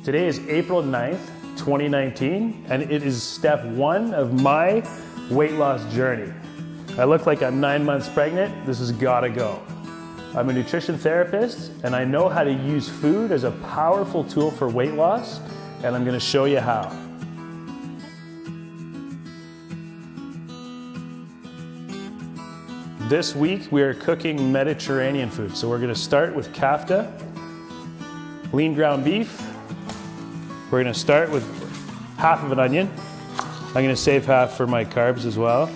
Today is April 9th, 2019, and it is step 1 of my weight loss journey. I look like I'm 9 months pregnant. This has gotta go. I'm a nutrition therapist, and I know how to use food as a powerful tool for weight loss, and I'm gonna show you how. This week, we are cooking Mediterranean food. So we're gonna start with kafta, lean ground beef. We're gonna start with half of an onion. I'm gonna save half for my carbs as well.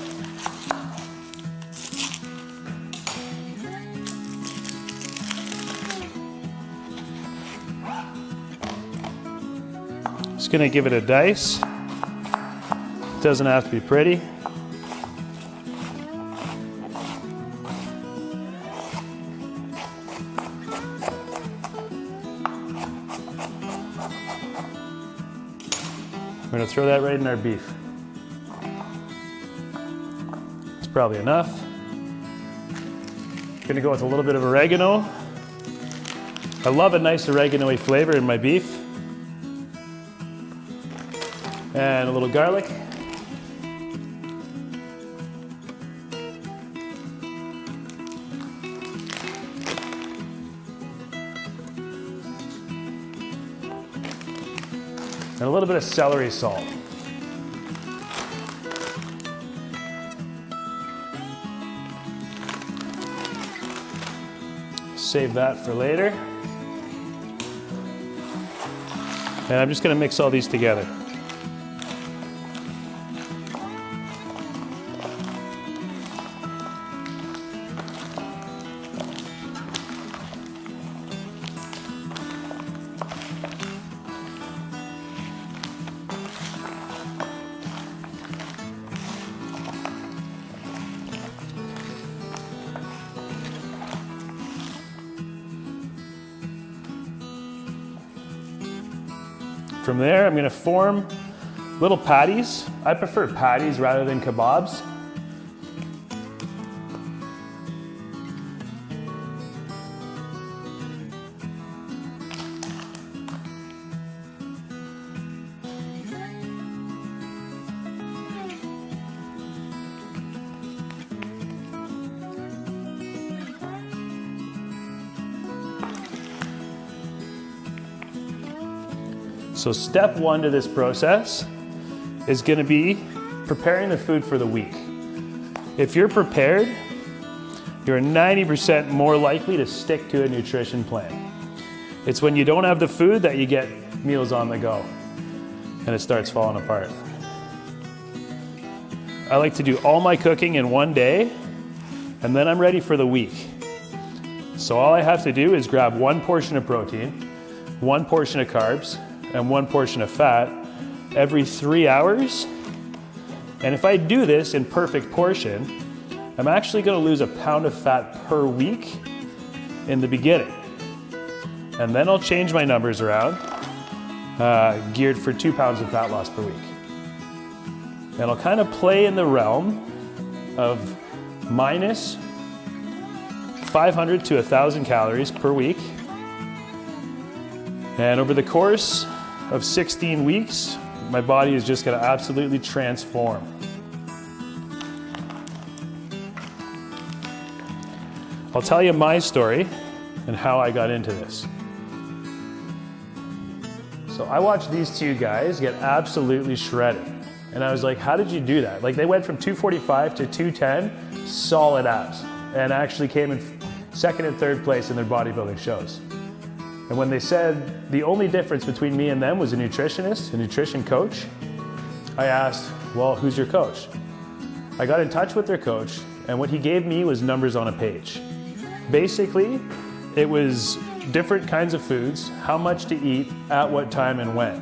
Just gonna give it a dice. Doesn't have to be pretty. We're gonna throw that right in our beef. It's probably enough. Gonna go with a little bit of oregano. I love a nice oregano-y flavor in my beef. And a little garlic. And a little bit of celery salt. Save that for later. And I'm just gonna mix all these together. From there, I'm gonna form little patties. I prefer patties rather than kebabs. So step 1 to this process is gonna be preparing the food for the week. If you're prepared, you're 90% more likely to stick to a nutrition plan. It's when you don't have the food that you get meals on the go and it starts falling apart. I like to do all my cooking in one day and then I'm ready for the week. So all I have to do is grab 1 portion of protein, 1 portion of carbs, and 1 portion of fat every 3 hours. And if I do this in perfect portion, I'm actually gonna lose 1 pound of fat per week in the beginning. And then I'll change my numbers around, geared for 2 pounds of fat loss per week. And I'll kind of play in the realm of minus 500 to 1,000 calories per week. And over the course of 16 weeks, my body is just gonna absolutely transform. I'll tell you my story and how I got into this. So I watched these 2 guys get absolutely shredded. And I was like, how did you do that? Like they went from 245 to 210, solid abs, and actually came in 2nd and 3rd place in their bodybuilding shows. And when they said the only difference between me and them was a nutritionist, a nutrition coach, I asked, well, who's your coach? I got in touch with their coach, and what he gave me was numbers on a page. Basically, it was different kinds of foods, how much to eat, at what time and when.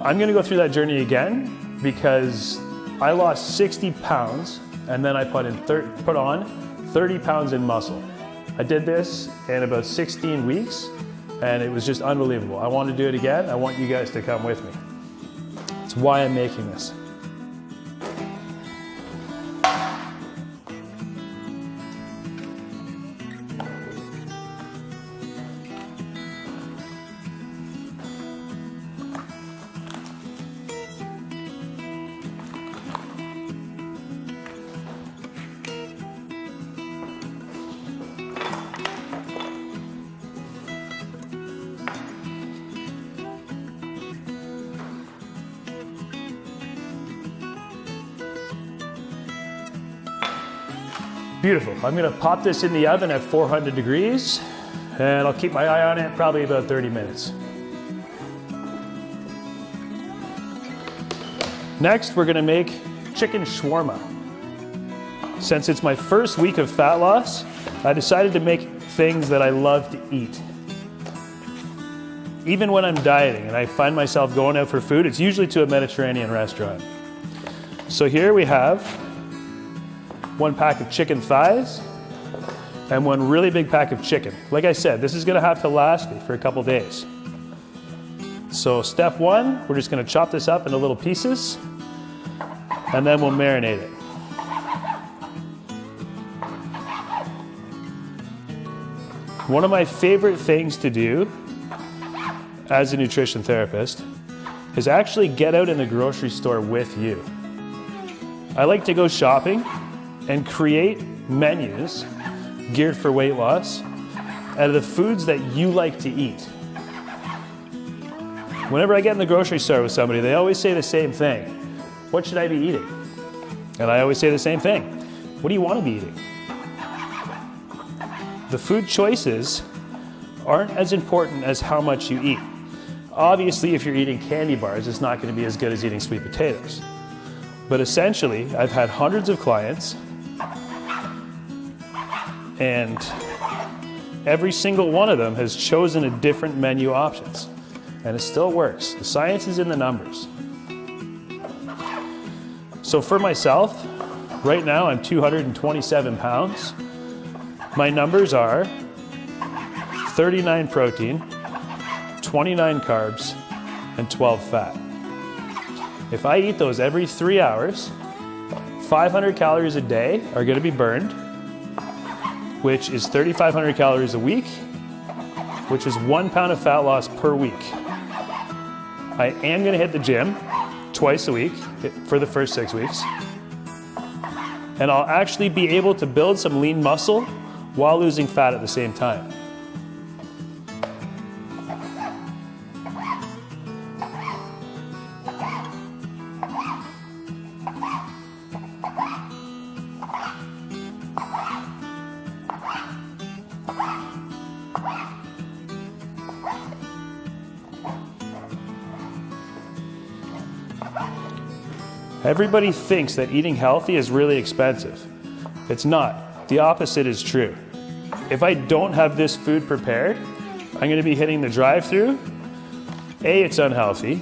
I'm gonna go through that journey again because I lost 60 pounds and then I put on 30 pounds in muscle. I did this in about 16 weeks. And it was just unbelievable. I want to do it again. I want you guys to come with me. It's why I'm making this. Beautiful. I'm gonna pop this in the oven at 400 degrees and I'll keep my eye on it probably about 30 minutes. Next, we're gonna make chicken shawarma. Since it's my first week of fat loss, I decided to make things that I love to eat. Even when I'm dieting and I find myself going out for food, it's usually to a Mediterranean restaurant. So here we have 1 pack of chicken thighs and 1 really big pack of chicken. Like I said, this is gonna have to last me for a couple days. So step 1, we're just gonna chop this up into little pieces and then we'll marinate it. One of my favorite things to do as a nutrition therapist is actually get out in the grocery store with you. I like to go shopping and create menus geared for weight loss out of the foods that you like to eat. Whenever I get in the grocery store with somebody, they always say the same thing. What should I be eating? And I always say the same thing. What do you want to be eating? The food choices aren't as important as how much you eat. Obviously, if you're eating candy bars, it's not going to be as good as eating sweet potatoes. But essentially, I've had hundreds of clients, and every single one of them has chosen a different menu options. And it still works. The science is in the numbers. So for myself, right now I'm 227 pounds. My numbers are 39 protein, 29 carbs, and 12 fat. If I eat those every 3 hours, 500 calories a day are going to be burned, which is 3,500 calories a week, which is 1 pound of fat loss per week. I am going to hit the gym twice a week for the first 6 weeks. And I'll actually be able to build some lean muscle while losing fat at the same time. Everybody thinks that eating healthy is really expensive. It's not. The opposite is true. If I don't have this food prepared, I'm going to be hitting the drive-thru. A, it's unhealthy,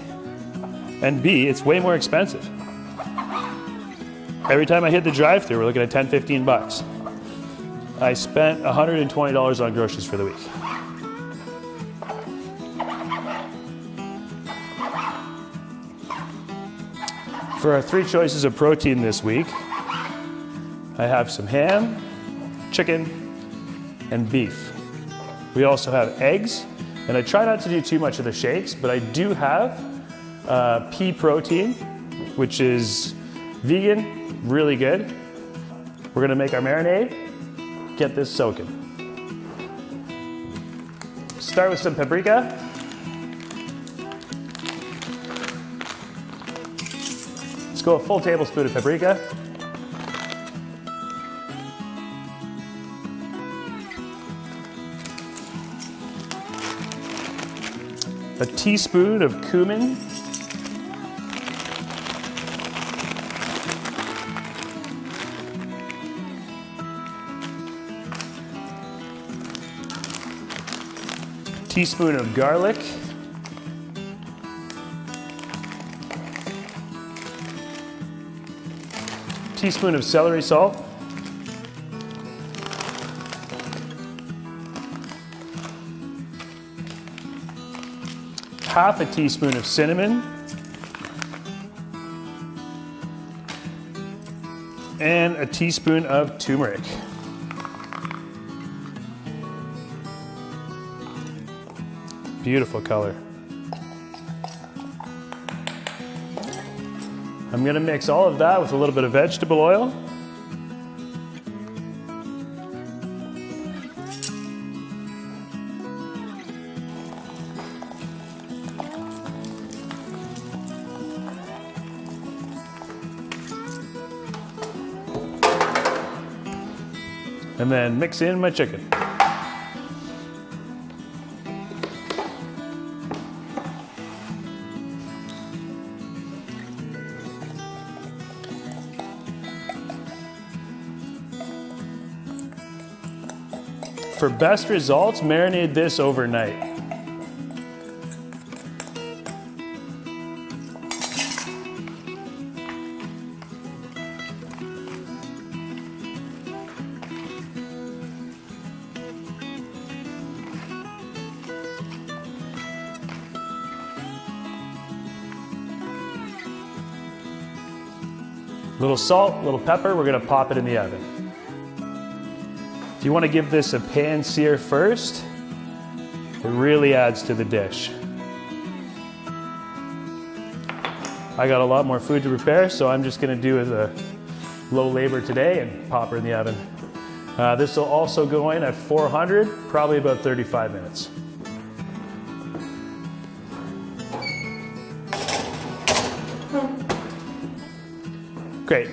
and B, it's way more expensive. Every time I hit the drive-thru, we're looking at 10, 15 bucks. I spent $120 on groceries for the week. For our 3 choices of protein this week, I have some ham, chicken, and beef. We also have eggs, and I try not to do too much of the shakes, but I do have pea protein, which is vegan, really good. We're gonna make our marinade, get this soaking. Start with some paprika. Let's go a full tablespoon of paprika. A teaspoon of cumin. A teaspoon of garlic. Teaspoon of celery salt. Half a teaspoon of cinnamon. And a teaspoon of turmeric. Beautiful color. I'm going to mix all of that with a little bit of vegetable oil. and then mix in my chicken. For best results, marinate this overnight. Little salt, little pepper, we're gonna pop it in the oven. If you wanna give this a pan sear first, it really adds to the dish. I got a lot more food to prepare, so I'm just gonna do a low labor today and pop her in the oven. This will also go in at 400, probably about 35 minutes. Great.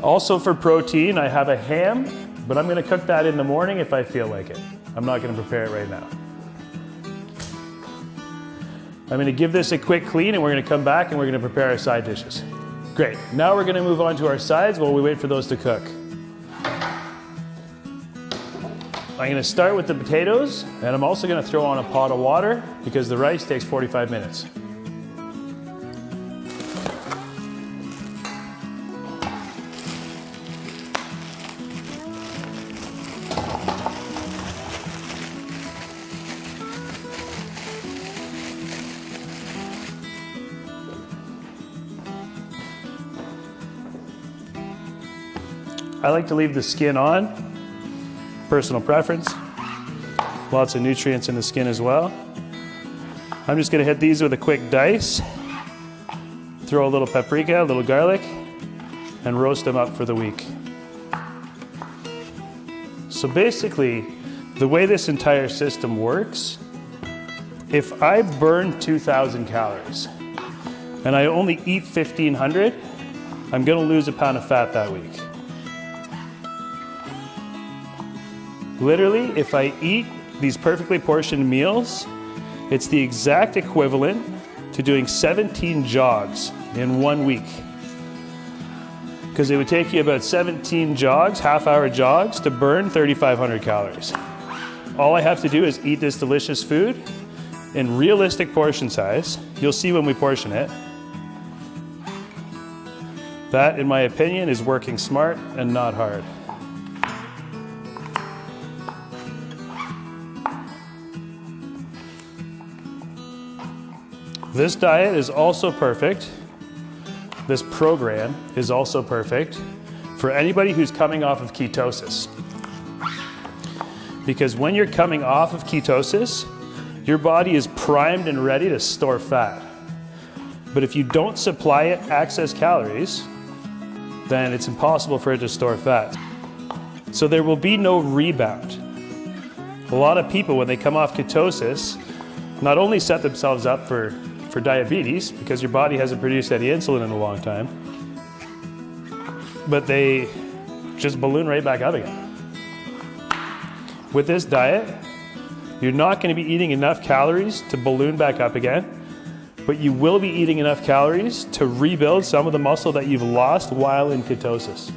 Also for protein, I have a ham, but I'm gonna cook that in the morning if I feel like it. I'm not gonna prepare it right now. I'm gonna give this a quick clean and we're gonna come back and we're gonna prepare our side dishes. Great, now we're gonna move on to our sides while we wait for those to cook. I'm gonna start with the potatoes, and I'm also gonna throw on a pot of water because the rice takes 45 minutes. I like to leave the skin on, personal preference. Lots of nutrients in the skin as well. I'm just gonna hit these with a quick dice, throw a little paprika, a little garlic, and roast them up for the week. So basically, the way this entire system works, if I've burned 2,000 calories and I only eat 1,500, I'm gonna lose a pound of fat that week. Literally, if I eat these perfectly portioned meals, it's the exact equivalent to doing 17 jogs in 1 week. Because it would take you about 17 jogs, half-hour jogs, to burn 3,500 calories. All I have to do is eat this delicious food in realistic portion size. You'll see when we portion it. That, in my opinion, is working smart and not hard. This diet is also perfect. This program is also perfect for anybody who's coming off of ketosis. Because when you're coming off of ketosis, your body is primed and ready to store fat. But if you don't supply it excess calories, then it's impossible for it to store fat. So there will be no rebound. A lot of people, when they come off ketosis, not only set themselves up for diabetes, because your body hasn't produced any insulin in a long time, but they just balloon right back up again. With this diet, you're not going to be eating enough calories to balloon back up again, but you will be eating enough calories to rebuild some of the muscle that you've lost while in ketosis.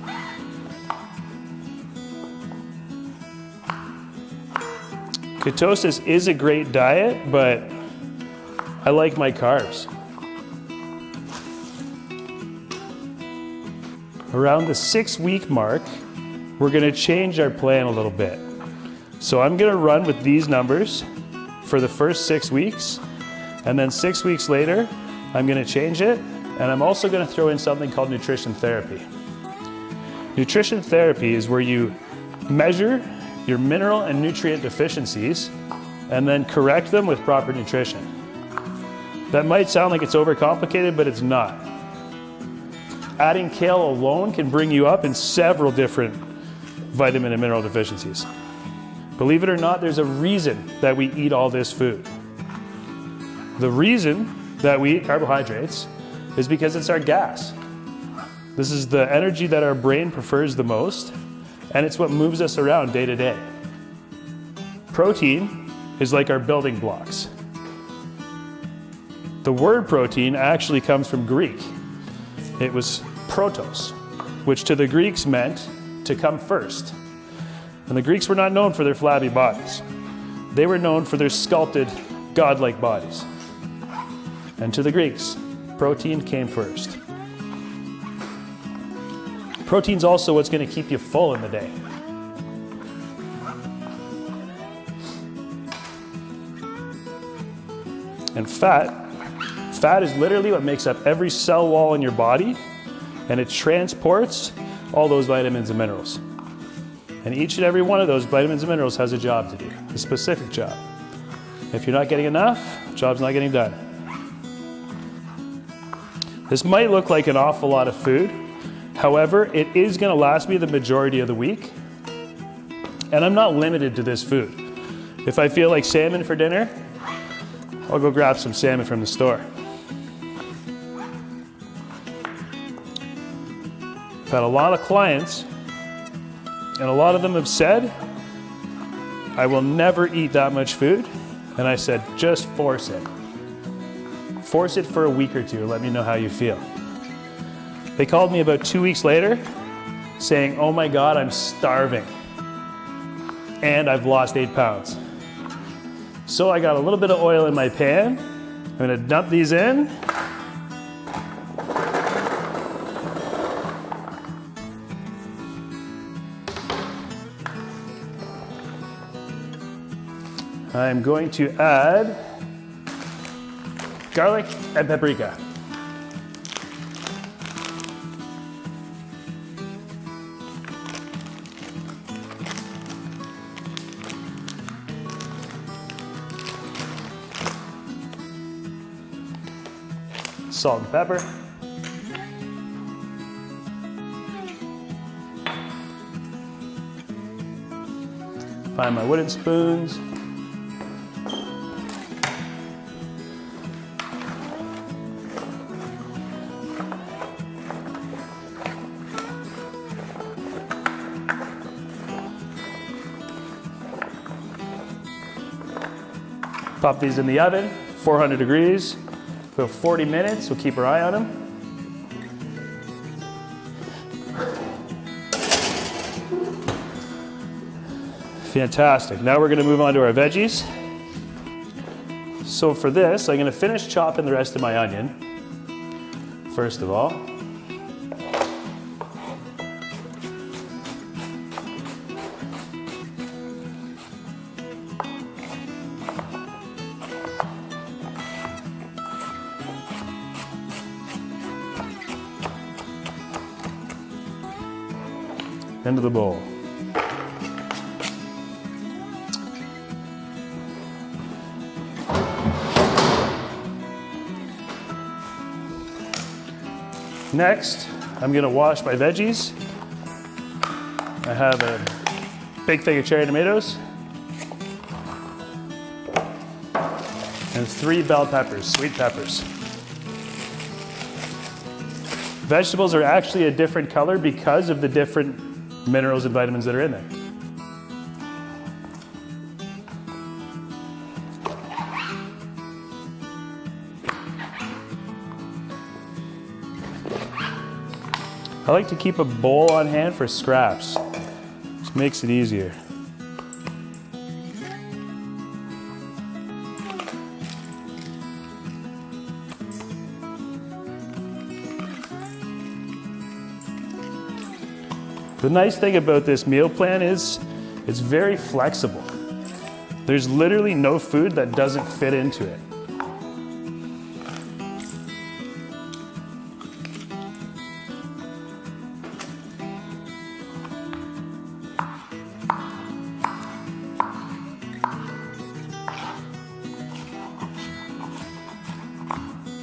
Ketosis is a great diet, but I like my carbs. Around the 6-week mark, we're gonna change our plan a little bit. So I'm gonna run with these numbers for the first 6 weeks, and then 6 weeks later, I'm gonna change it, and I'm also gonna throw in something called nutrition therapy. Nutrition therapy is where you measure your mineral and nutrient deficiencies and then correct them with proper nutrition. That might sound like it's overcomplicated, but it's not. Adding kale alone can bring you up in several different vitamin and mineral deficiencies. Believe it or not, there's a reason that we eat all this food. The reason that we eat carbohydrates is because it's our gas. This is the energy that our brain prefers the most, and it's what moves us around day to day. Protein is like our building blocks. The word protein actually comes from Greek. It was protos, which to the Greeks meant to come first. And the Greeks were not known for their flabby bodies. They were known for their sculpted, godlike bodies. And to the Greeks, protein came first. Protein's also what's going to keep you full in the day. And fat is literally what makes up every cell wall in your body, and it transports all those vitamins and minerals. And each and every one of those vitamins and minerals has a job to do, a specific job. If you're not getting enough, the job's not getting done. This might look like an awful lot of food. However, it is going to last me the majority of the week. And I'm not limited to this food. If I feel like salmon for dinner, I'll go grab some salmon from the store. I've had a lot of clients, and a lot of them have said, I will never eat that much food. And I said, just force it. Force it for a week or two and let me know how you feel. They called me about 2 weeks later saying, oh my God, I'm starving. And I've lost 8 pounds. So I got a little bit of oil in my pan. I'm gonna dump these in. I'm going to add garlic and paprika. Salt and pepper. Find my wooden spoons. Pop these in the oven, 400 degrees. For 40 minutes, we'll keep our eye on them. Fantastic. Now we're going to move on to our veggies. So for this, I'm going to finish chopping the rest of my onion, first of all. Into the bowl. Next, I'm going to wash my veggies. I have a big thing of cherry tomatoes and 3 bell peppers, sweet peppers. Vegetables are actually a different color because of the different minerals and vitamins that are in there. I like to keep a bowl on hand for scraps. Just makes it easier. The nice thing about this meal plan is it's very flexible. There's literally no food that doesn't fit into it.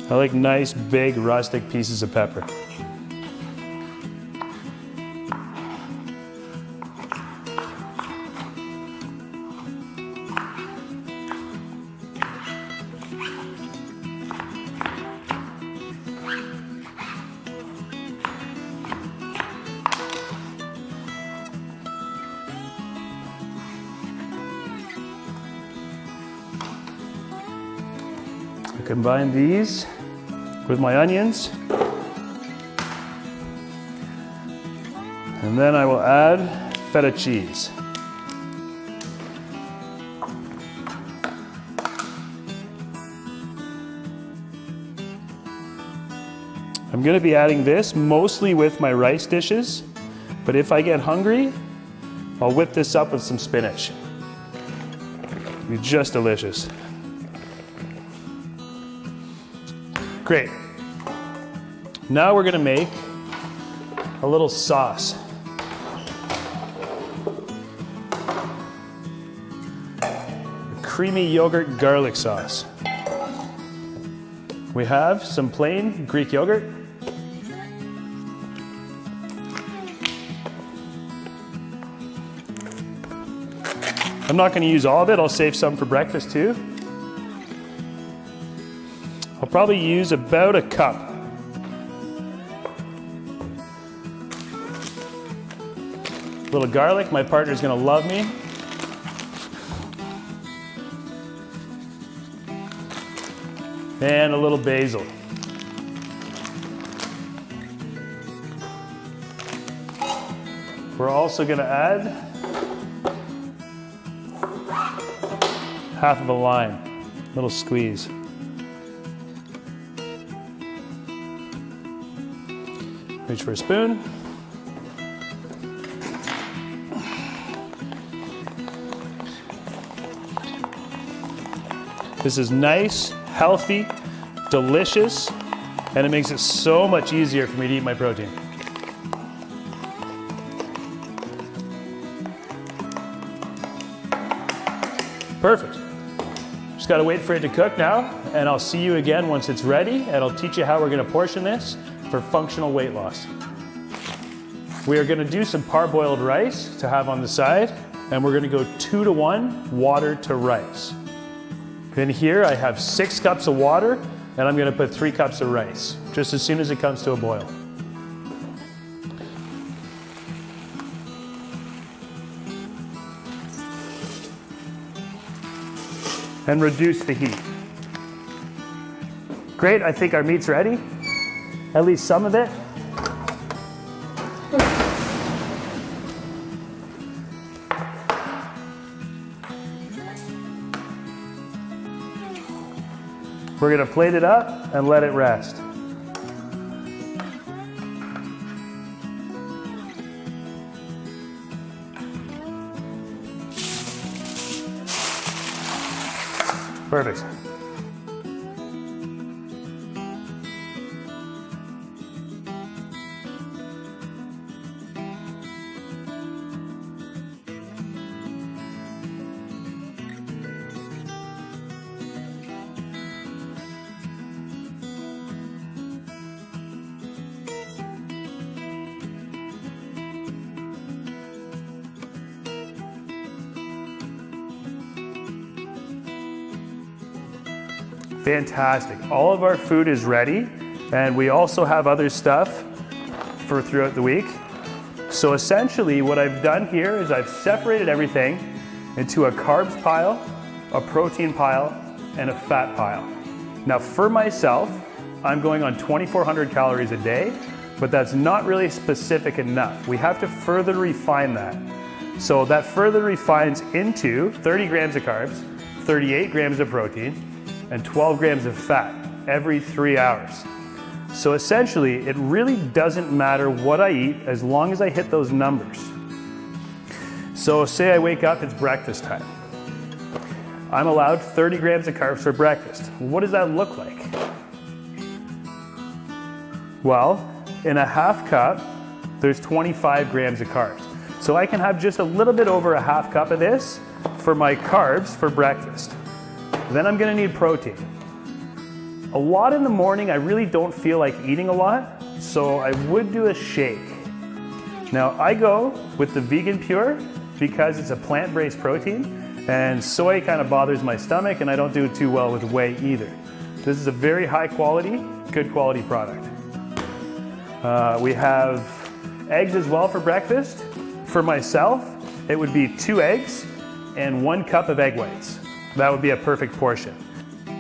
I like nice, big, rustic pieces of pepper. Combine these with my onions. And then I will add feta cheese. I'm going to be adding this mostly with my rice dishes, but if I get hungry, I'll whip this up with some spinach. It'll be just delicious. Great. Now we're going to make a little sauce. A creamy yogurt garlic sauce. We have some plain Greek yogurt. I'm not going to use all of it, I'll save some for breakfast too. I'll probably use about a cup. A little garlic, my partner's going to love me. And a little basil. We're also going to add half of a lime, little squeeze. Reach for a spoon. This is nice, healthy, delicious, and it makes it so much easier for me to eat my protein. Perfect. Just gotta wait for it to cook now, and I'll see you again once it's ready, and I'll teach you how we're gonna portion this for functional weight loss. We are gonna do some parboiled rice to have on the side, and we're gonna go 2-to-1 water to rice. In here I have 6 cups of water, and I'm gonna put 3 cups of rice, just as soon as it comes to a boil. And reduce the heat. Great, I think our meat's ready. At least some of it. We're gonna plate it up and let it rest. Perfect. Fantastic. All of our food is ready, and we also have other stuff for throughout the week. So essentially what I've done here is I've separated everything into a carbs pile, a protein pile, and a fat pile. Now for myself, I'm going on 2,400 calories a day, but that's not really specific enough. We have to further refine that. So that further refines into 30 grams of carbs, 38 grams of protein, and 12 grams of fat every 3 hours. So essentially, it really doesn't matter what I eat as long as I hit those numbers. So say I wake up, it's breakfast time. I'm allowed 30 grams of carbs for breakfast. What does that look like? Well, in a half cup, there's 25 grams of carbs. So I can have just a little bit over a half cup of this for my carbs for breakfast. Then I'm gonna need protein. A lot in the morning, I really don't feel like eating a lot, so I would do a shake. Now I go with the vegan pure because it's a plant-based protein, and soy kind of bothers my stomach, and I don't do too well with whey either. This is a very high quality, good quality product. We have eggs as well for breakfast. For myself, it would be 2 eggs and 1 cup of egg whites. That would be a perfect portion.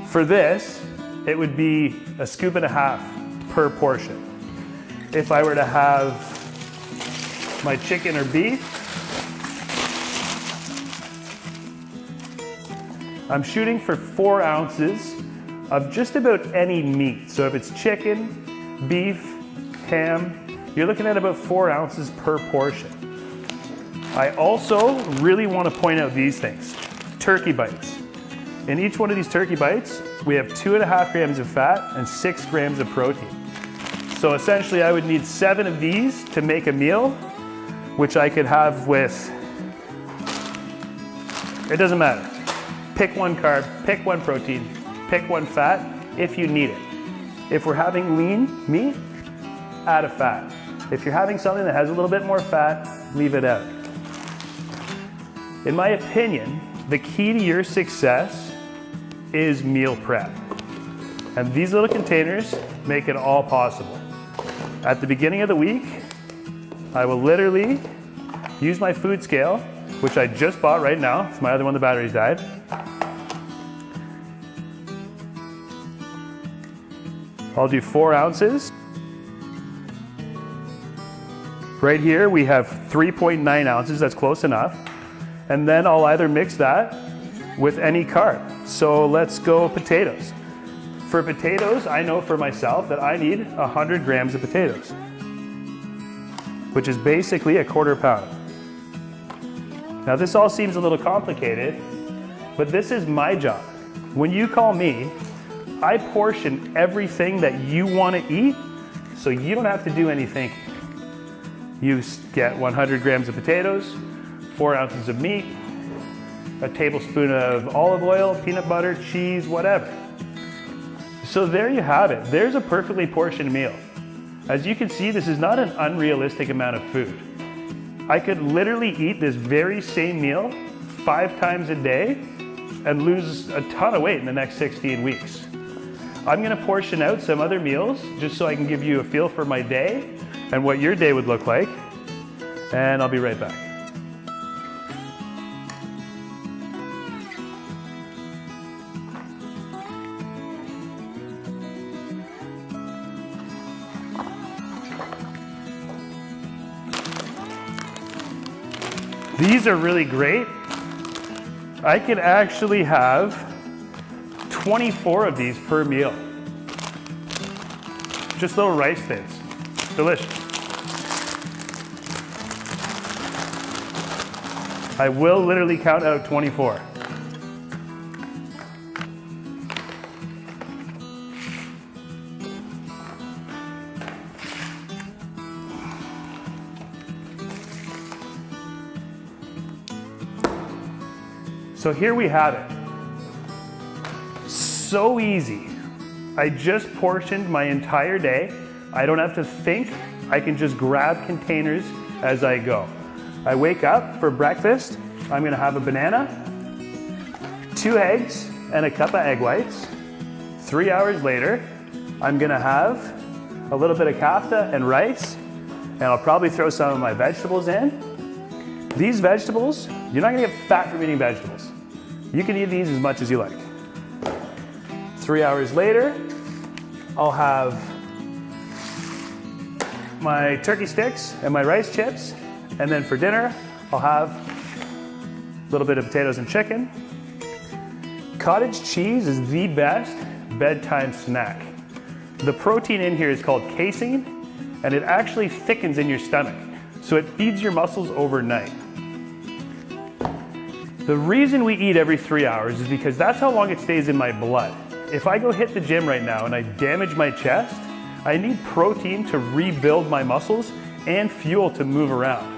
For this, it would be a scoop and a half per portion. If I were to have my chicken or beef, I'm shooting for 4 ounces of just about any meat. So if it's chicken, beef, ham, you're looking at about 4 ounces per portion. I also really want to point out these things. Turkey bites. In each one of these turkey bites, we have 2.5 grams of fat and 6 grams of protein. So essentially I would need 7 of these to make a meal, which I could have with, it doesn't matter. Pick one carb, pick one protein, pick one fat if you need it. If we're having lean meat, add a fat. If you're having something that has a little bit more fat, leave it out. In my opinion, the key to your success is meal prep. And these little containers make it all possible. At the beginning of the week, I will literally use my food scale, which I just bought right now. It's my other one, the batteries died. I'll do 4 ounces. Right here we have 3.9 ounces, that's close enough. And then I'll either mix that with any carb. So let's go potatoes. For potatoes, I know for myself that I need 100 grams of potatoes, which is basically a 1/4 pound. Now this all seems a little complicated, but this is my job. When you call me, I portion everything that you want to eat, so you don't have to do anything. You get 100 grams of potatoes, 4 ounces of meat, a tablespoon of olive oil, peanut butter, cheese, whatever. So there you have it. There's a perfectly portioned meal. As you can see, this is not an unrealistic amount of food. I could literally eat this very same meal 5 times a day and lose a ton of weight in the next 16 weeks. I'm gonna portion out some other meals just so I can give you a feel for my day and what your day would look like, and I'll be right back. These are really great. I can actually have 24 of these per meal. Just little rice thins. Delicious. I will literally count out 24. So here we have it. So easy. I just portioned my entire day. I don't have to think. I can just grab containers as I go. I wake up for breakfast. I'm gonna have a banana, 2 eggs, and a cup of egg whites. 3 hours later, I'm gonna have a little bit of kafta and rice, and I'll probably throw some of my vegetables in. These vegetables, you're not gonna get fat from eating vegetables. You can eat these as much as you like. 3 hours later, I'll have my turkey sticks and my rice chips. And then for dinner, I'll have a little bit of potatoes and chicken. Cottage cheese is the best bedtime snack. The protein in here is called casein, and it actually thickens in your stomach. So it feeds your muscles overnight. The reason we eat every 3 hours is because that's how long it stays in my blood. If I go hit the gym right now and I damage my chest, I need protein to rebuild my muscles and fuel to move around.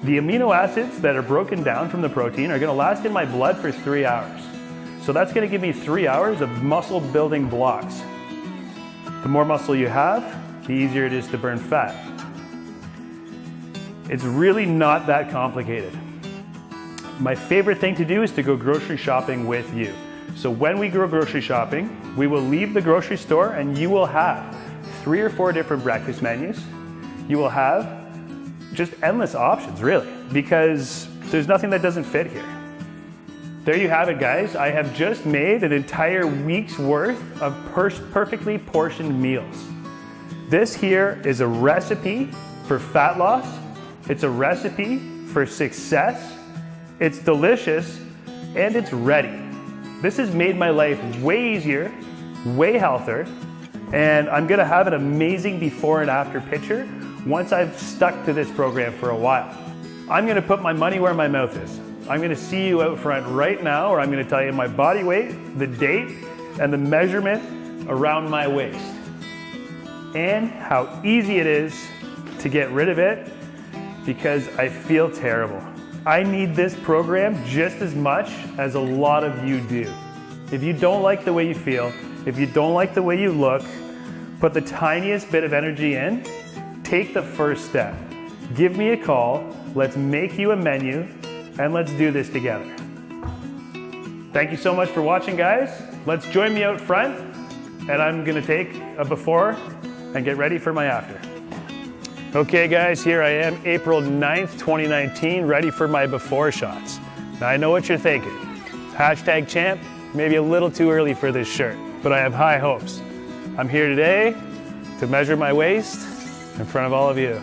The amino acids that are broken down from the protein are gonna last in my blood for 3 hours. So that's gonna give me 3 hours of muscle building blocks. The more muscle you have, the easier it is to burn fat. It's really not that complicated. My favorite thing to do is to go grocery shopping with you. So when we go grocery shopping, we will leave the grocery store and you will have 3 or 4 different breakfast menus. You will have just endless options, really, because there's nothing that doesn't fit here. There you have it, guys. I have just made an entire week's worth of perfectly portioned meals. This here is a recipe for fat loss. It's a recipe for success. It's delicious and it's ready. This has made my life way easier, way healthier, and I'm gonna have an amazing before and after picture once I've stuck to this program for a while. I'm gonna put my money where my mouth is. I'm gonna see you out front right now, or I'm gonna tell you my body weight, the date, and the measurement around my waist, and how easy it is to get rid of it because I feel terrible. I need this program just as much as a lot of you do. If you don't like the way you feel, if you don't like the way you look, put the tiniest bit of energy in, take the first step. Give me a call, let's make you a menu, and let's do this together. Thank you so much for watching, guys. Let's join me out front, and I'm gonna take a before and get ready for my after. Okay guys, here I am, April 9th, 2019, ready for my before shots. Now I know what you're thinking. #champ, maybe a little too early for this shirt, but I have high hopes. I'm here today to measure my waist in front of all of you.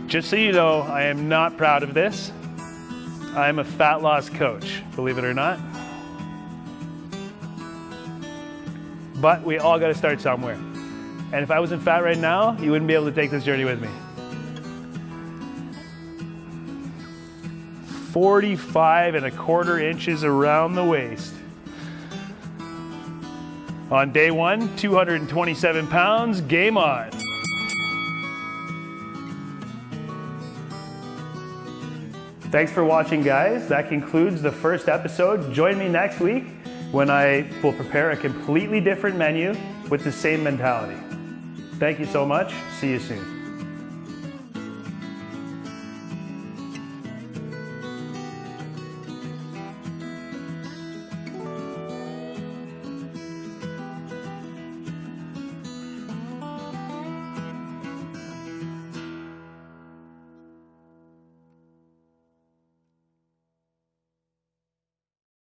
Just so you know, I am not proud of this. I'm a fat loss coach, believe it or not. But we all gotta start somewhere. And if I wasn't fat right now, you wouldn't be able to take this journey with me. 45¼ inches around the waist. On day one, 227 pounds, game on. Thanks for watching, guys. That concludes the first episode. Join me next week when I will prepare a completely different menu with the same mentality. Thank you so much. See you soon.